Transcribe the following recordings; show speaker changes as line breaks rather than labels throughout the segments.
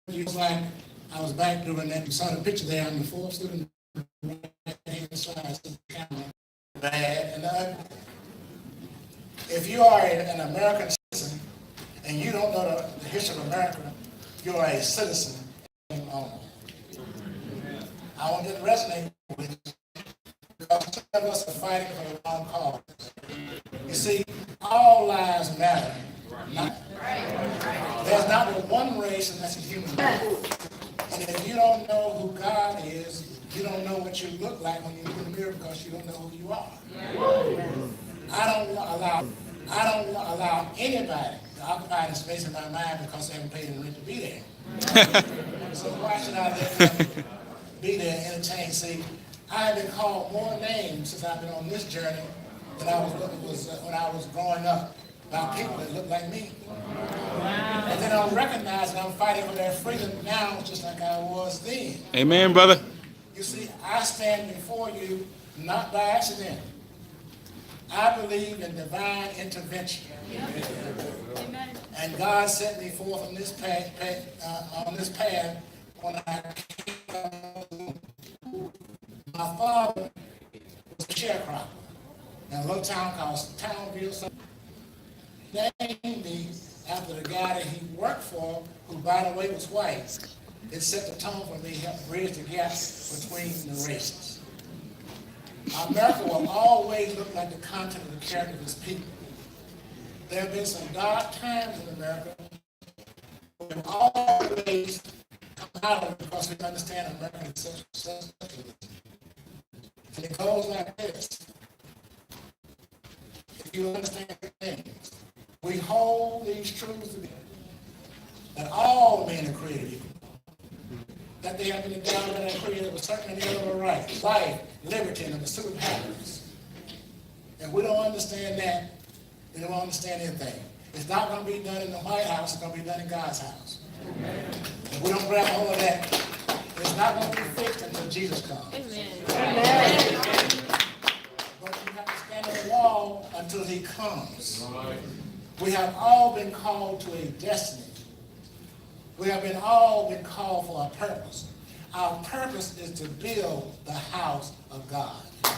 It's like I was back doing that. You saw the picture there. I'm the fourth student right-hand side. Bad and ugly. If you are an American citizen and you don't know the history of America, you are a citizen only. I want you to resonate with you because some of us are fighting for the wrong cause. You see, all lives matter. There's not but one race, and that's a human race. And if you don't know who God is, you don't know what you look like when you look in the mirror because you don't know who you are. I don't allow anybody to occupy the space in my mind because they haven't paid the rent to be there. So why should I let them be there and entertain? See, I have been called more names since I've been on this journey than I was when I was growing up by people that look like me. And then I'm recognizing I'm fighting for their freedom now just like I was then.
Amen, brother.
You see, I stand before you not by accident. I believe in divine intervention. Amen. And God set me forth on this path when I came. My father was a sharecropper in a little town called Townville. Named me after the guy that he worked for, who, by the way, was white. It set the tone for me, helped bridge the gap between the races. America will always look like the content of the character of its people. There have been some dark times in America, but we've always come out of it because we understand American socialism. And it goes like this. If you understand the things, we hold these truths together, that all men are created equal, that they have been endowed and are created with certain inalienable rights, life, liberty, and the pursuit of happiness. And we don't understand that, we don't understand anything. It's not going to be done in the White House, it's going to be done in God's house. If we don't grab hold of that, it's not going to be fixed until Jesus comes. Amen. Amen. But you have to stand on the wall until he comes. We have all been called to a destiny. We have all been called for a purpose. Our purpose is to build the house of God. I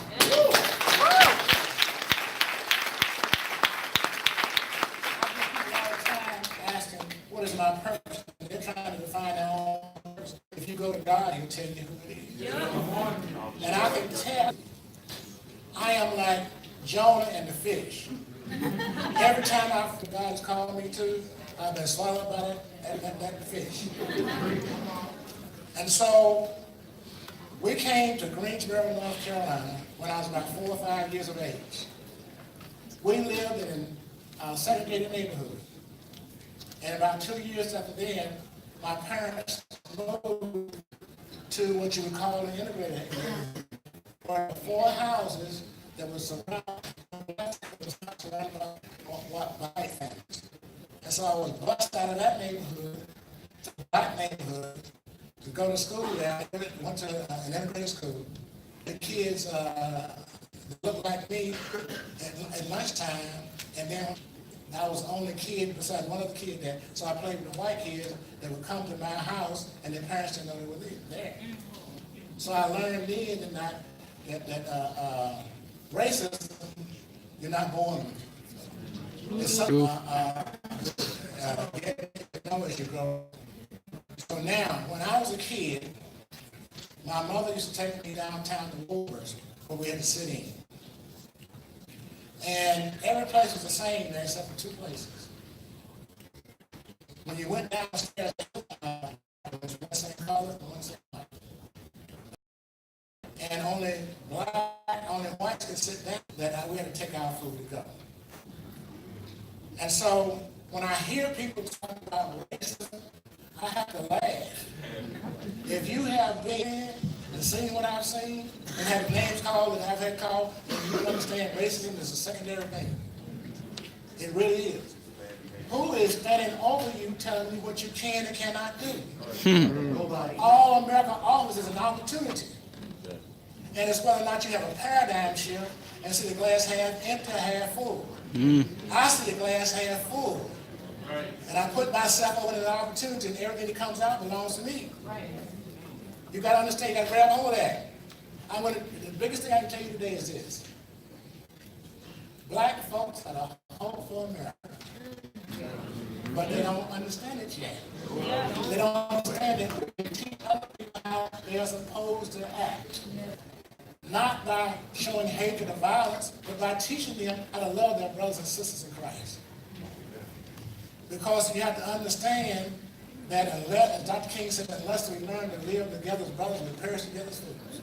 get people all the time asking, what is my purpose? And they're trying to define their own purpose. If you go to God, he'll tell you who it is. And I can tell, I am like Jonah and the fish. Every time God has called me to, I've been swallowed by that fish. And so we came to Greensboro, North Carolina when I was about 4 or 5 years of age. We lived in a segregated neighborhood. And about 2 years after that, my parents moved to what you would call an integrated area. There were 4 houses that were surrounded by white families. And so I was bused out of that neighborhood to the black neighborhood to go to school there. I went to an integrated school. The kids looked like me at lunchtime, and then I was the only kid besides one other kid there. So I played with the white kids that would come to my house, and their parents didn't know they were there. So I learned then that racism, you're not born with. It's something get to know as you grow. So now, when I was a kid, my mother used to take me downtown to Woolworths, where we had to sit in. And every place was the same there except for 2 places. When you went downstairs, there was one same color and one same white. And only whites could sit down, that we had to take our food to go. And so when I hear people talk about racism, I have to laugh. If you have been and seen what I've seen and have names called and I've had called, then you understand racism is a secondary thing. It really is. Who is standing over you telling you what you can and cannot do? All America offers is an opportunity. And it's whether or not you have a paradigm shift and see the glass half empty or half full. I see the glass half full. And I put myself over in the opportunity, and everything that comes out belongs to me. You got to understand, you got to grab hold of that. The biggest thing I can tell you today is this. Black folks are the hope for America. But they don't understand it yet. They don't understand it. They teach other people how they are supposed to act. Not by showing hatred or violence, but by teaching them how to love their brothers and sisters in Christ. Because you have to understand that unless, as Dr. King said, unless we learn to live together as brothers, we perish together as fools.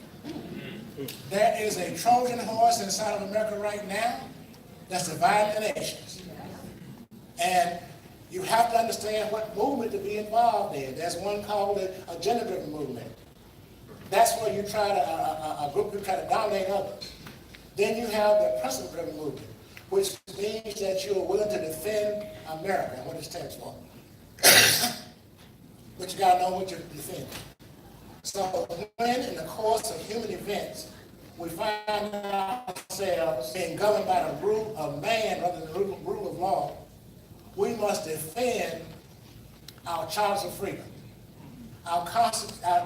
There is a Trojan horse inside of America right now that's dividing the nations. And you have to understand what movement to be involved in. There's one called a gender-driven movement. That's where you try to, a group who try to dominate others. Then you have the principle-driven movement, which means that you are willing to defend America and what it stands for. But you got to know what you're defending. So when in the course of human events, we find ourselves being governed by the rule of man rather than the rule of law, we must defend our charters of freedom, our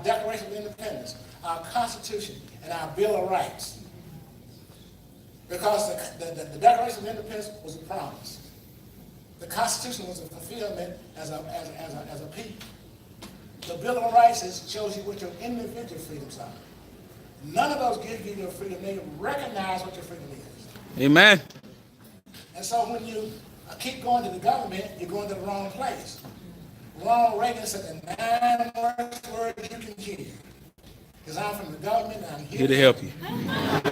Declaration of Independence, our Constitution, and our Bill of Rights. Because the Declaration of Independence was a promise. The Constitution was a fulfillment as a people. The Bill of Rights shows you what your individual freedoms are. None of those give you your freedom. They recognize what your freedom is.
Amen.
And so when you keep going to the government, you're going to the wrong place. Ronald Reagan said the 9 worst words you can hear. Because I'm from the government and I'm here
to help you.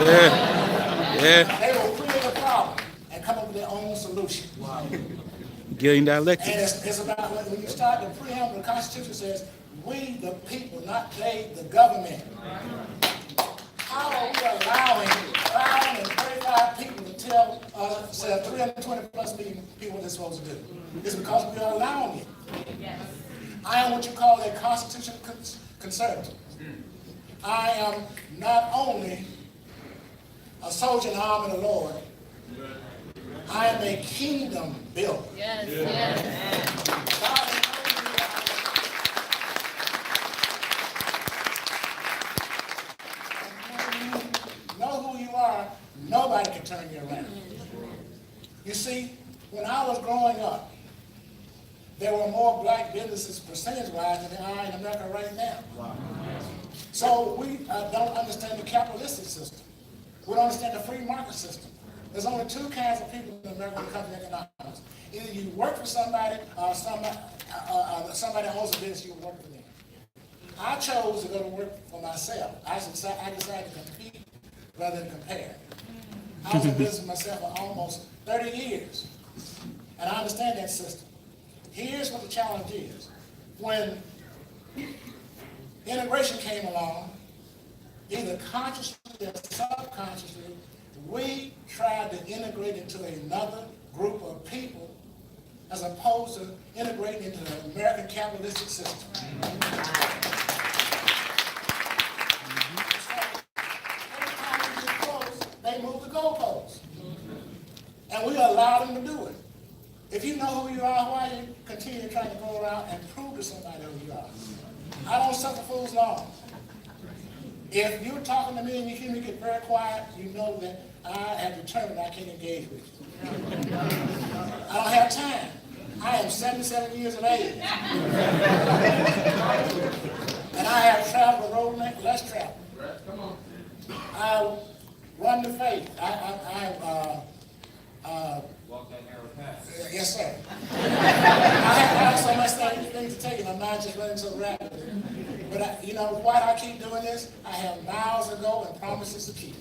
Yeah.
They will create a problem and come up with their own solution. Wow.
Getting dialectic.
And it's about when you start the preamble, the Constitution says, we the people, not they, the government. How are we allowing 535 people to tell us, 320 plus million people what they're supposed to do? It's because we are allowing it. Yes. I am what you call a constitutional conservative. I am not only a soldier in the army of the Lord, I am a kingdom builder.
Yes, yes.
Nobody can turn you around. You see, when I was growing up, there were more black businesses percentage-wise than there are in America right now. Wow. So we don't understand the capitalistic system. We don't understand the free market system. There's only 2 kinds of people in America when it comes to economics. Either you work for somebody or somebody owns a business, you work for them. I chose to go to work for myself. I decided to compete rather than compare. I was in business myself for almost 30 years, and I understand that system. Here's what the challenge is. When integration came along, either consciously or subconsciously, we tried to integrate into another group of people as opposed to integrating into the American capitalistic system. They move the goalposts. And we allow them to do it. If you know who you are, why you continue trying to go around and prove to somebody who you are? I don't suffer fools long. If you're talking to me and you hear me get very quiet, you know that I have determined I can't engage with you. I don't have time. I am 77 years of age. And I have traveled a road less traveled. I run the faith.
Walk that narrow path.
Yes, sir. I have so much things to take, and I'm not just running so rapidly. But you know why I keep doing this? I have miles to go and promises to keep.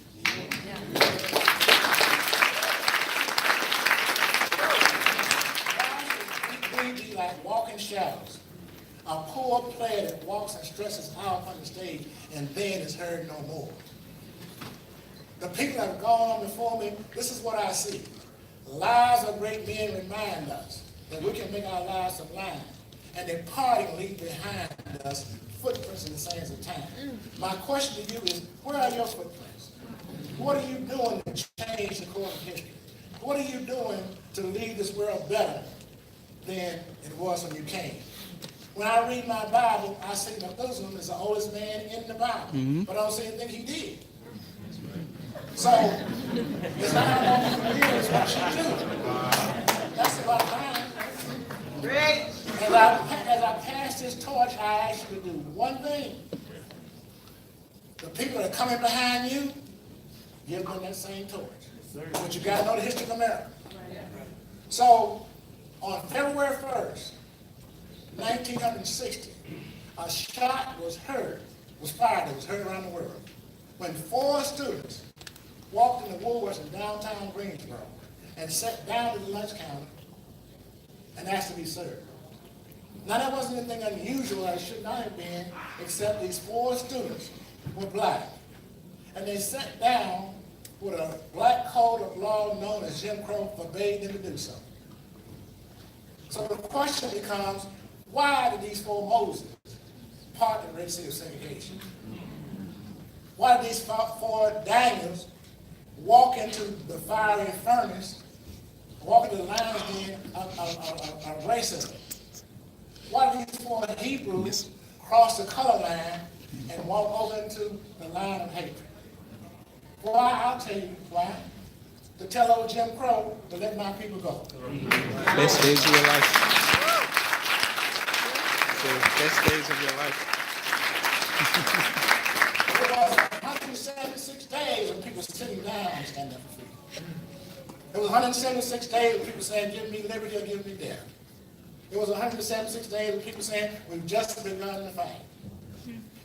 We be like walking shadows. A poor player that walks and stretches out on the stage and then is heard no more. The people that have gone on before me, this is what I see. Lives of great men remind us that we can make our lives sublime, and departing leave behind us footprints in the sands of time. My question to you is, where are your footprints? What are you doing to change the course of history? What are you doing to leave this world better than it was when you came. When I read my Bible, I see Methuselah is the oldest man in the Bible, but I don't see anything he did. So, it's not how long you live, it's what you do. That's a lot of time.
Great.
As I pass this torch, I ask you to do one thing. The people that are coming behind you, give them that same torch. But you got to know the history of America. So, on February 1st, 1960, a shot was fired around the world, when 4 students walked into Woolworths in downtown Greensboro and sat down at the lunch counter and asked to be served. Now, that wasn't anything unusual, or it should not have been, except these 4 students were black. And they sat down with a black code of law known as Jim Crow forbade them to do so. So the question becomes, why did these 4 Moses part the Red Sea of segregation? Why did these 4 Daniels walk into the fiery furnace, walk into the lion's den of racism? Why did these 4 Hebrews cross the color line and walk over into the line of hatred? Why? I'll tell you why. To tell old Jim Crow to let my people go.
Best days of your life. The best days of your life.
It was 176 days when people sitting down and standing up for freedom. It was 176 days when people saying, give me liberty or give me death. It was 176 days when people saying, we've just begun to fight.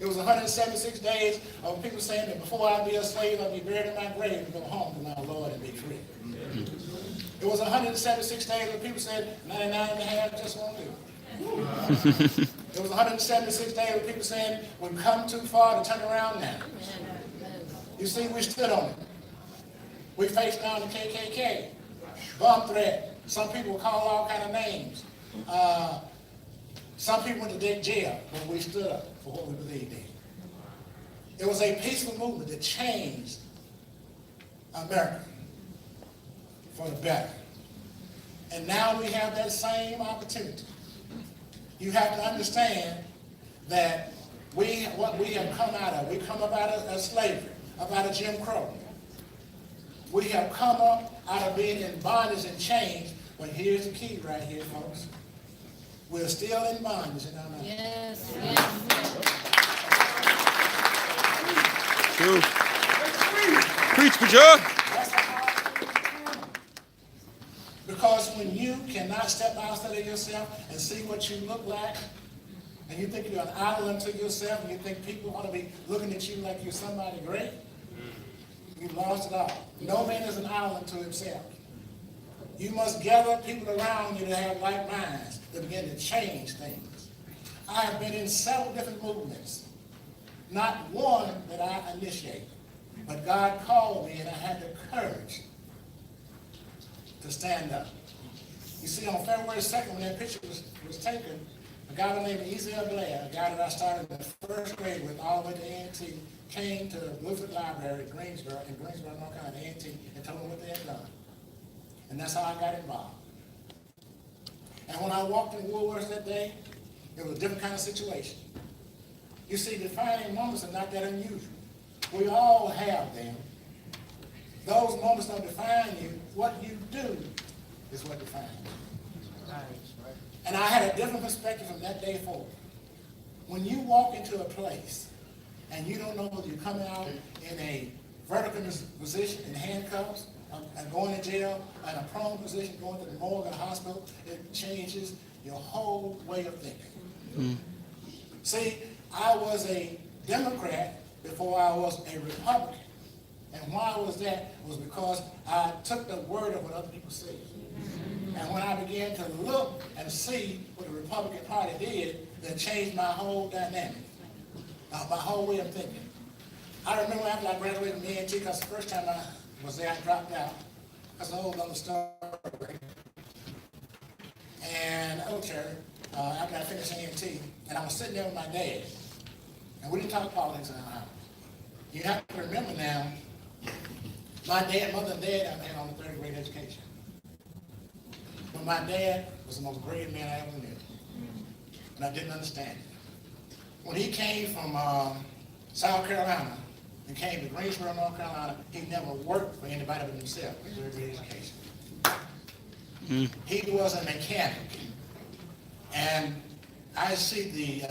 It was 176 days of people saying that before I be a slave, I'll be buried in my grave and go home to my Lord and be free. It was 176 days when people said, 99 and a half just won't do. It was 176 days when people saying, we've come too far to turn around now. You see, we stood on it. We faced down the KKK, bomb threat. Some people call all kind of names. Some people went to jail, but we stood up for what we believed in. It was a peaceful movement that changed America for the better. And now we have that same opportunity. You have to understand that what we have come out of, we come up out of slavery, up out of Jim Crow. We have come up out of being in bondage and chains. But here's the key right here, folks. We're still in bondage in our life.
Yes, yes.
True. Preach, preacher.
That's a hard thing to do. Because when you cannot step outside of yourself and see what you look like, and you think you're an idol unto yourself, and you think people ought to be looking at you like you're somebody great, you've lost it all. No man is an idol unto himself. You must gather people around you that have like minds that begin to change things. I have been in several different movements. Not one that I initiated. But God called me and I had the courage to stand up. You see, on February 2nd, when that picture was taken, a guy by the name of Ezekiel Blair, a guy that I started in the first grade with all the way to A&T, came to the Lutheran Library in Greensboro, North Carolina, A&T, and told them what they had done. And that's how I got involved. And when I walked in Woolworths that day, it was a different kind of situation. You see, defining moments are not that unusual. We all have them. Those moments don't define you. What you do is what defines you. And I had a different perspective from that day forward. When you walk into a place and you don't know whether you're coming out in a vertical position in handcuffs, and going to jail, in a prone position, going to the morgue or hospital, it changes your whole way of thinking. See, I was a Democrat before I was a Republican. And why was that? It was because I took the word of what other people said. And when I began to look and see what the Republican Party did, that changed my whole dynamic, my whole way of thinking. I remember after I graduated from A&T, because the first time I was there, I dropped out. That's a whole other story. And after I finished A&T, and I was sitting there with my dad, and we didn't talk politics in our house. You have to remember now, my mother and dad had on a third grade education. When my dad was was the most brilliant man I ever knew. And I didn't understand it. When he came from South Carolina and came to Greensboro, North Carolina, he never worked for anybody but himself. He was very education. He was a mechanic. And I see the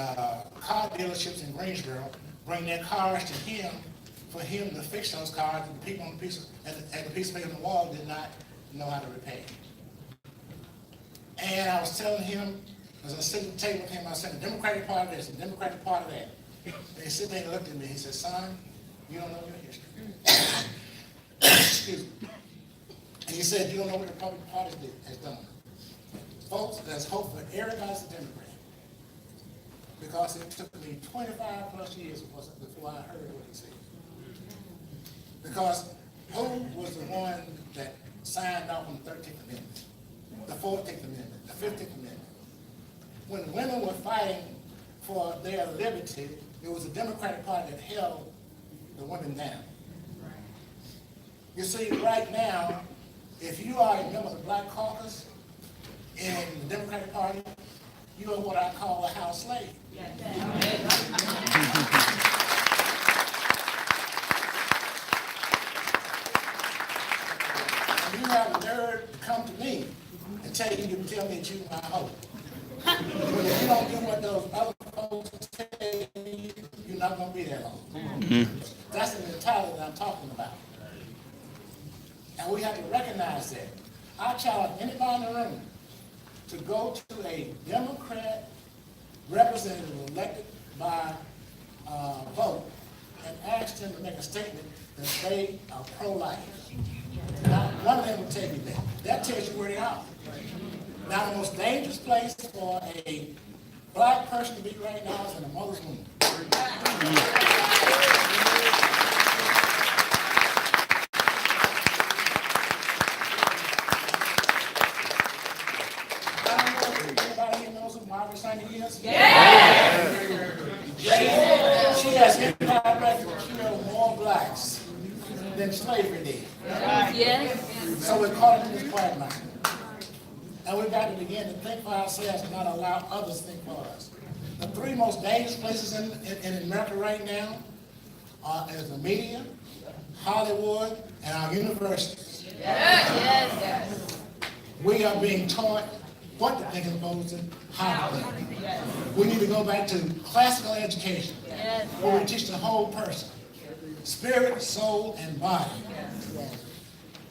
car dealerships in Greensboro bring their cars to him for him to fix those cars that the people on the piece of paper on the wall did not know how to repair. And I was telling him, as I was sitting at the table with him, I said, the Democratic Party of this, the Democratic Party of that. And he sit there and looked at me, he said, son, you don't know your history. Excuse me. And he said, you don't know what the Republican Party has done. Folks, there's hope for everybody's a Democrat. Because it took me 25 plus years before I heard what he said. Because who was the one that signed off on the 13th Amendment, the 14th Amendment, the 15th Amendment? When women were fighting for their liberty, it was the Democratic Party that held the women down. You see, right now, if you are a member of the Black Caucus in the Democratic Party, you are what I call a house slave. And you have the nerve to come to me and tell me that you're my hope. But if you don't do what those other folks tell you, you're not going to be there long. That's the mentality that I'm talking about. And we have to recognize that. I challenge anybody in the room to go to a Democrat representative elected by vote and ask them to make a statement that they are pro-life. Now, one of them will tell you that. That tells you where they are. Now, the most dangerous place for a black person to be right now is in a mother's womb. Anybody here knows who Margaret Sanger is? Yes! She has indirectly killed more blacks than slavery did.
Yes.
So we're caught in this quagmire. And we've got to begin to think for ourselves and not allow others to think for us. The three most dangerous places in America right now is the media, Hollywood, and our universities.
Yes.
We are being taught what to think as opposed to how to think. We need to go back to classical education, where we teach the whole person, spirit, soul, and body.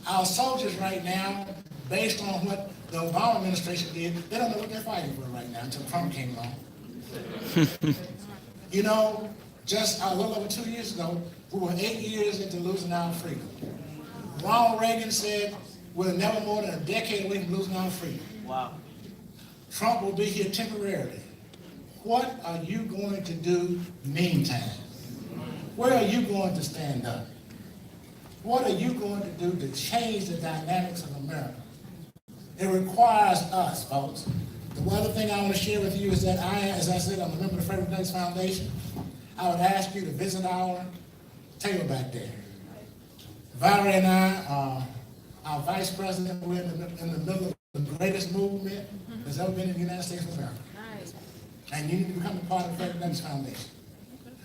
Our soldiers right now, based on what the Obama administration did, they don't know what they're fighting for right now until Trump came along. You know, just a little over 2 years ago, we were 8 years into losing our freedom. Ronald Reagan said we're never more than a decade away from losing our freedom.
Wow.
Trump will be here temporarily. What are you going to do meantime? Where are you going to stand up? What are you going to do to change the dynamics of America? It requires us, folks. The one other thing I want to share with you is that as I said, I'm a member of the Frederick Douglass Foundation. I would ask you to visit our table back there. Valerie and I, our vice president, we're in the middle of the greatest movement that's ever been in the United States of America. And you need to become a part of the Frederick Douglass Foundation.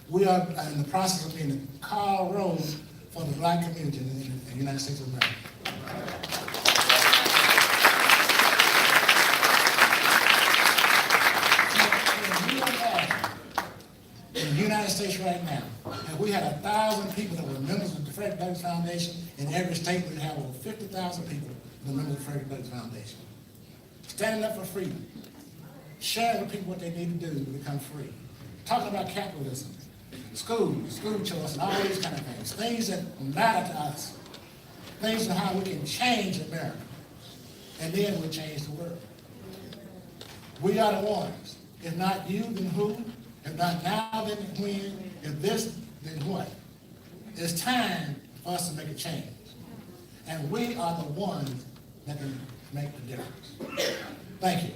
We are in the process of being the Carl Rose for the black community in the United States of America. In the United States right now, and we had 1,000 people that were members of the Frederick Douglass Foundation. In every state, we have over 50,000 people that are members of the Frederick Douglass Foundation. Standing up for freedom, sharing with people what they need to do to become free, talking about capitalism, school choice, and all these kind of things that matter to us, things on how we can change America, and then we'll change the world. We are the ones. If not you, then who? If not now, then when? If this, then what? It's time for us to make a change. And we are the ones that can make the difference. Thank you.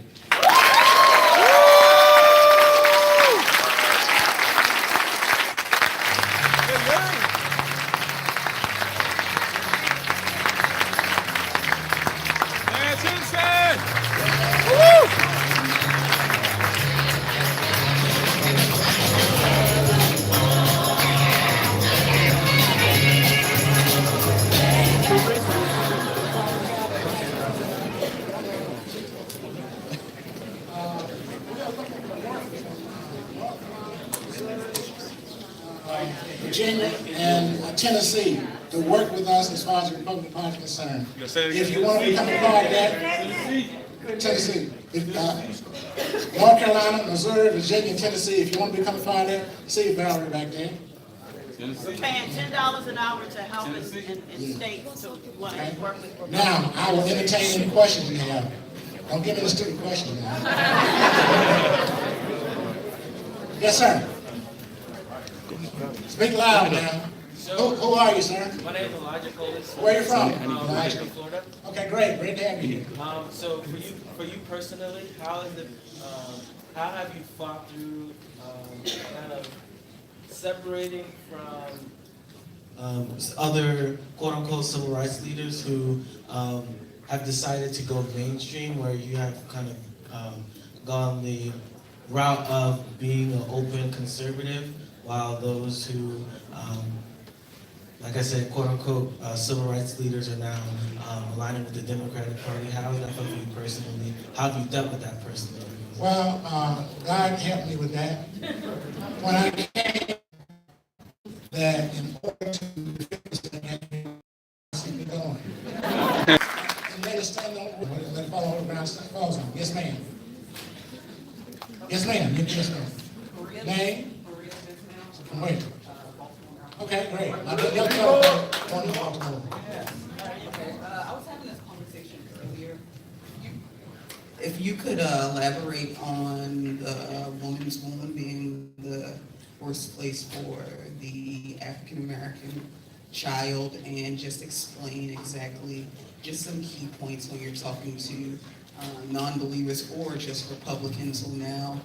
That's insane! Woo!
Virginia and Tennessee to work with us as far as the Republican Party is concerned. If you want to become a part of that, Tennessee, North Carolina, Missouri, Virginia, Tennessee, if you want to become a part of that, see Valerie back there.
We're paying $10 an hour to help in states to want to work with.
Now, I will entertain any questions you have. Don't give me the stupid question now. Yes, sir. Speak loud now. Who are you, sir?
My name is Elijah Colas.
Where are you from?
Elijah, Florida.
Okay, great. Great to have you here.
So for you personally, how how have you fought through kind of separating from
other quote-unquote civil rights leaders who have decided to go mainstream, where you have kind of gone the route of being an open conservative, while those who, like I said, quote-unquote civil rights leaders are now aligning with the Democratic Party? How has that felt for you personally? How have you dealt with that personally?
Well, God helped me with that. When I came, that in order to defend this thing, I had to see me going. And let it stand on, let it fall on the ground, falls on. Yes, ma'am. Yes, ma'am. Yes, ma'am. Name? From where? Okay, great.
I was having this conversation earlier. If you could elaborate on the woman's womb being the worst place for the African American child, and just explain exactly just some key points when you're talking to non-believers or just Republicans who now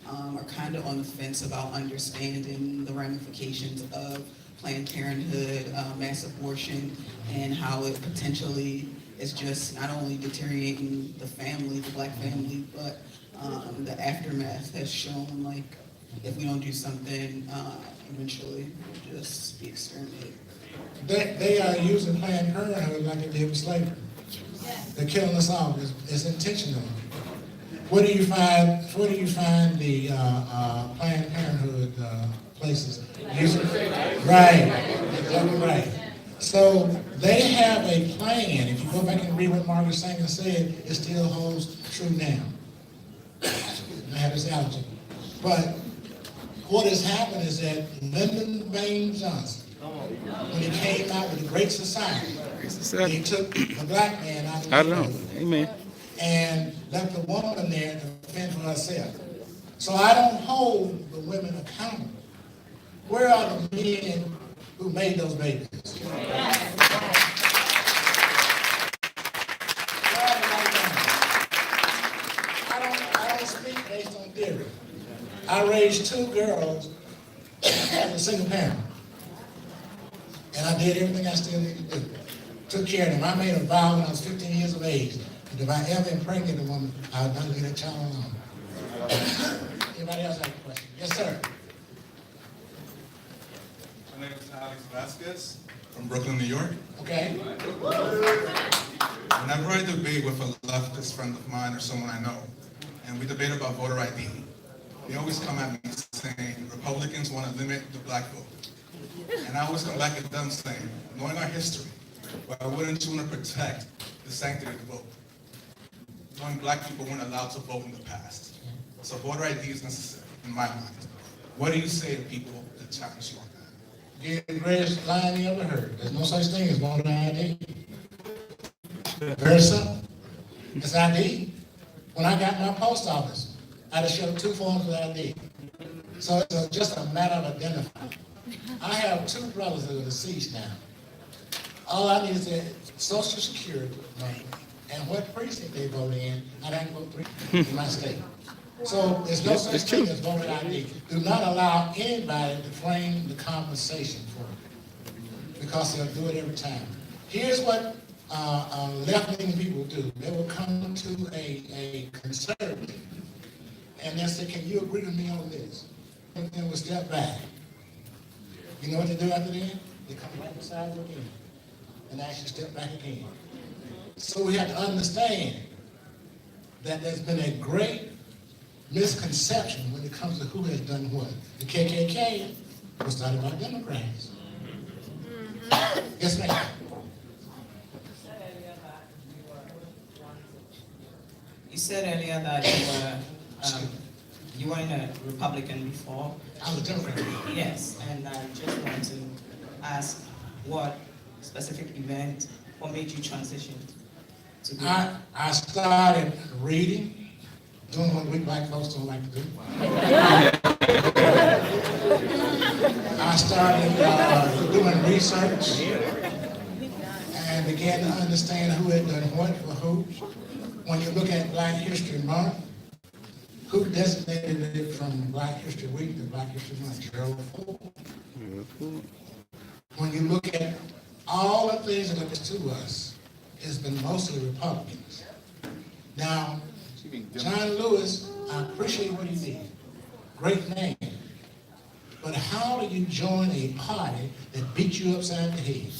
are kind of on the fence about understanding the ramifications of Planned Parenthood, mass abortion, and how it potentially is just not only deteriorating the family, the black family, but the aftermath has shown, like, if we don't do something, eventually we'll just be exterminated.
They are using Planned Parenthood like they did with slavery. They're killing us all. It's intentional. Where do you find the Planned Parenthood places? Right, exactly right. So they have a plan. If you go back and read what Margaret Sanger said, it still holds true now. I have this allergy. But what has happened is that Lyndon Baines Johnson, when he came out with the Great Society, he took the black man out of the
I don't know. Amen.
and left the woman there to fend for herself. So I don't hold the women accountable. Where are the men who made those babies? Where are they right now? I don't speak based on theory. I raised 2 girls as a single parent. And I did everything I still need to do. Took care of them. I made a vow when I was 15 years of age that if I ever impregnate a woman, I would not leave that child alone. Anybody else have a question? Yes, sir.
My name is Alex Vasquez from Brooklyn, New York.
Okay.
Whenever I debate with a leftist friend of mine or someone I know, and we debate about voter ID, they always come at me saying Republicans want to limit the black vote. And I always come back at them saying, knowing our history, why wouldn't you want to protect the sanctity of the vote? Knowing black people weren't allowed to vote in the past. So voter ID is necessary, in my mind. What do you say to people that challenge you on that?
You're the greatest line you ever heard. There's no such thing as voter ID. Very simple. It's ID. When I got my post office, I had to show 2 forms of ID. So it's just a matter of identifying. I have 2 brothers that are deceased now. All I need is their social security name and what precinct they vote in, and I can vote 3 in my state. So there's no such thing as voter ID. Do not allow anybody to claim the compensation for it, because they'll do it every time. Here's what left-leaning people do. They will come to a conservative, and they'll say, can you agree with me on this? And then we'll step back. You know what they do after that? They come right beside you again and ask you to step back again. So we have to understand that there's been a great misconception when it comes to who has done what. The KKK was started by Democrats. Yes, ma'am.
You said earlier that you were in a Republican before.
I was a Democrat.
Yes, and I just want to ask what specific event, what made you transition to be?
I started reading, doing what we black folks don't like to do. I started doing research and began to understand who had done what for who. When you look at Black History Month, who designated it from Black History Week to Black History Month? Gerald Ford. When you look at all the things that are to us, it's been mostly Republicans. Now, John Lewis, I appreciate what he did. Great name. But how do you join a party that beat you upside the head?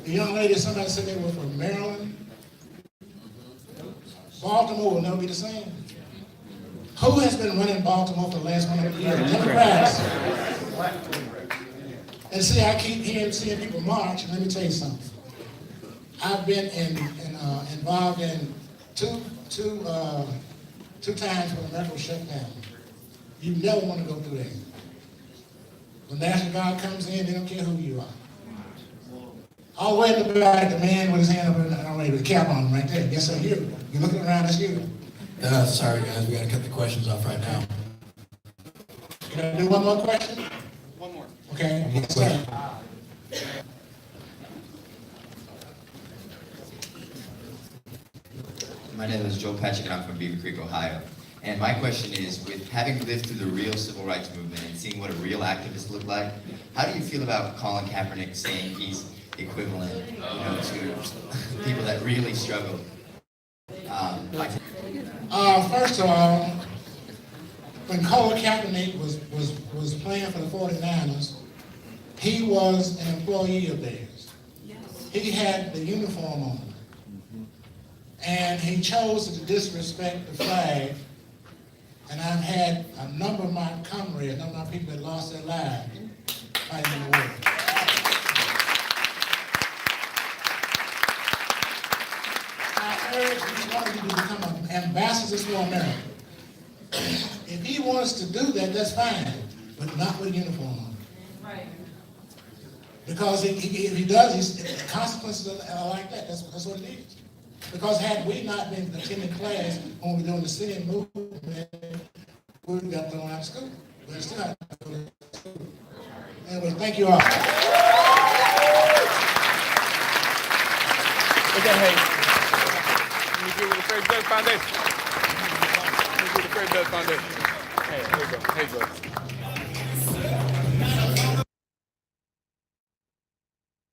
The young lady, somebody said they were from Maryland. Baltimore will never be the same. Who has been running Baltimore for the last 100 years? Democrats. And see, I keep seeing people march, and let me tell you something. I've been involved in two times when America was shut down. You never want to go through that. When National Guard comes in, they don't care who you are. All the way in the back, the man with his hand up with the cap on him right there. Yes, sir, you. You're looking around, that's you.
Sorry, guys, we got to cut the questions off right now.
Can I do one more question?
One more.
Okay, yes, sir.
My name is Joe Patrick, and I'm from Beaver Creek, Ohio. And my question is, with having lived through the real civil rights movement and seeing what a real activist looked like, how do you feel about Colin Kaepernick saying he's equivalent, to people that really struggled?
First of all, when Colin Kaepernick was playing for the 49ers, he was an employee of theirs. He had the uniform on. And he chose to disrespect the flag. And I've had a number of my comrades, a number of my people that lost their lives fighting in the war. I urge each one of you to become ambassadors for America. If he wants to do that, that's fine, but not with a uniform on.
Right.
Because if he does, the consequences are like that. That's what it is. Because had we not been attending class when we were doing the sitting movement, we would have got thrown out of school. We're still not going to school. Anyway, thank you all.
Okay, hey. Let me give you the Fred Dutch Foundation. Let me give you the Fred Dutch Foundation. Hey, here you go. Here you go.